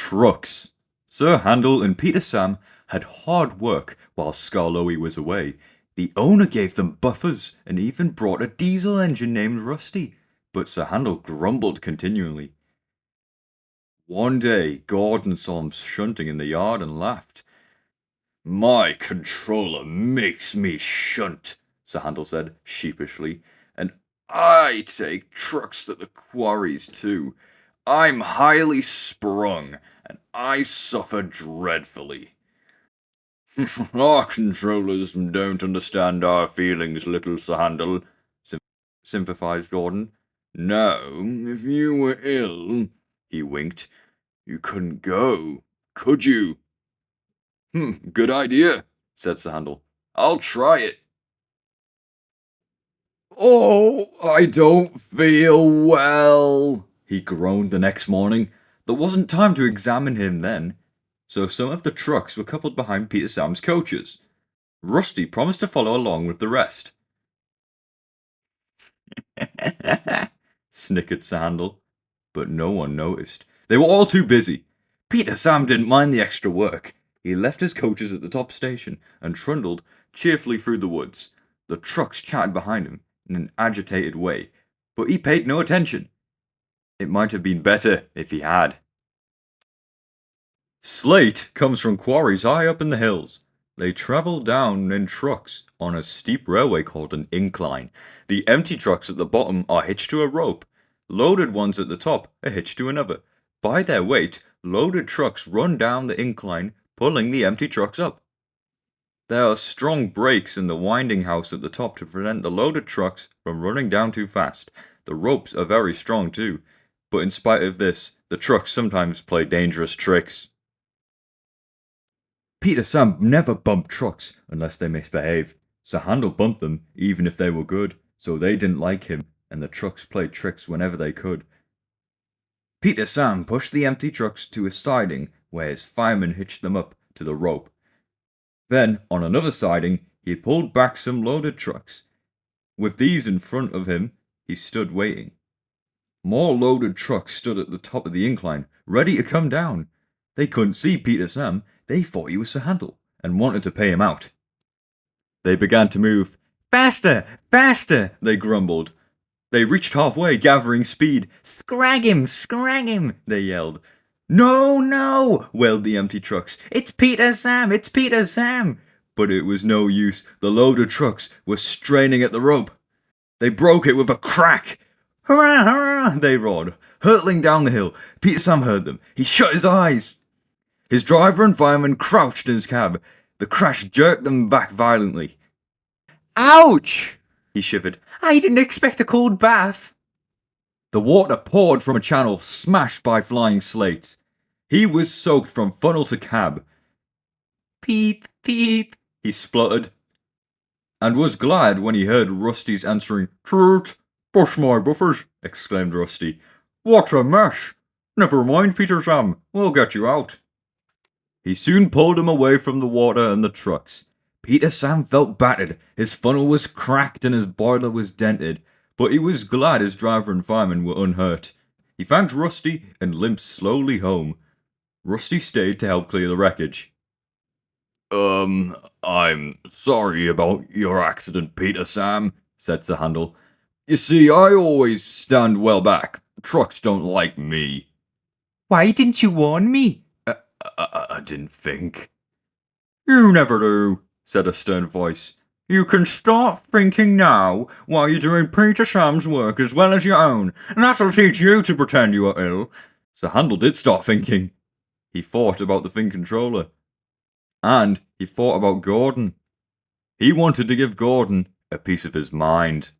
Trucks. Sir Handel and Peter Sam had hard work while Skarloey was away. The owner gave them buffers and even brought a diesel engine named Rusty, but Sir Handel grumbled continually. One day, Gordon saw him shunting in the yard and laughed. My controller makes me shunt, Sir Handel said sheepishly, and I take trucks to the quarries too. I'm highly sprung, and I suffer dreadfully. Our controllers don't understand our feelings, little Sir Handel, sympathized Gordon. No, if you were ill, he winked, you couldn't go, could you? Good idea, said Sir Handel. I'll try it. Oh, I don't feel well, he groaned the next morning. There wasn't time to examine him then, so some of the trucks were coupled behind Peter Sam's coaches. Rusty promised to follow along with the rest. Snickered Sir Handel, but no one noticed. They were all too busy. Peter Sam didn't mind the extra work. He left his coaches at the top station and trundled cheerfully through the woods. The trucks chatted behind him in an agitated way, but he paid no attention. It might have been better if he had. Slate comes from quarries high up in the hills. They travel down in trucks on a steep railway called an incline. The empty trucks at the bottom are hitched to a rope. Loaded ones at the top are hitched to another. By their weight, loaded trucks run down the incline, pulling the empty trucks up. There are strong brakes in the winding house at the top to prevent the loaded trucks from running down too fast. The ropes are very strong too, but in spite of this, the trucks sometimes play dangerous tricks. Peter Sam never bumped trucks unless they misbehave. Sir Handel bumped them even if they were good, so they didn't like him, and the trucks played tricks whenever they could. Peter Sam pushed the empty trucks to a siding where his fireman hitched them up to the rope. Then, on another siding, he pulled back some loaded trucks. With these in front of him, he stood waiting. More loaded trucks stood at the top of the incline, ready to come down. They couldn't see Peter Sam. They thought he was Sir Handel and wanted to pay him out. They began to move. Faster! Faster! They grumbled. They reached halfway, gathering speed. Scrag him! They yelled. No, no! Wailed the empty trucks. It's Peter Sam! It's Peter Sam! But it was no use. The loaded trucks were straining at the rope. They broke it with a crack. Hurrah, hurrah! They roared, hurtling down the hill. Peter Sam heard them. He shut his eyes. His driver and fireman crouched in his cab. The crash jerked them back violently. Ouch! He shivered. I didn't expect a cold bath. The water poured from a channel smashed by flying slates. He was soaked from funnel to cab. Peep, peep, he spluttered, and was glad when he heard Rusty's answering, Toot, bust my buffers, exclaimed Rusty. What a mess! Never mind, Peter Sam, we'll get you out. He soon pulled him away from the water and the trucks. Peter Sam felt battered. His funnel was cracked and his boiler was dented, but he was glad his driver and fireman were unhurt. He thanked Rusty and limped slowly home. Rusty stayed to help clear the wreckage. I'm sorry about your accident, Peter Sam, said Sir Handel. You see, I always stand well back. Trucks don't like me. Why didn't you warn me? I didn't think. You never do, said a stern voice. You can start thinking now while you're doing Peter Sam's work as well as your own, and that'll teach you to pretend you are ill. Sir Handel did start thinking. He thought about the Finn controller. And he thought about Gordon. He wanted to give Gordon a piece of his mind.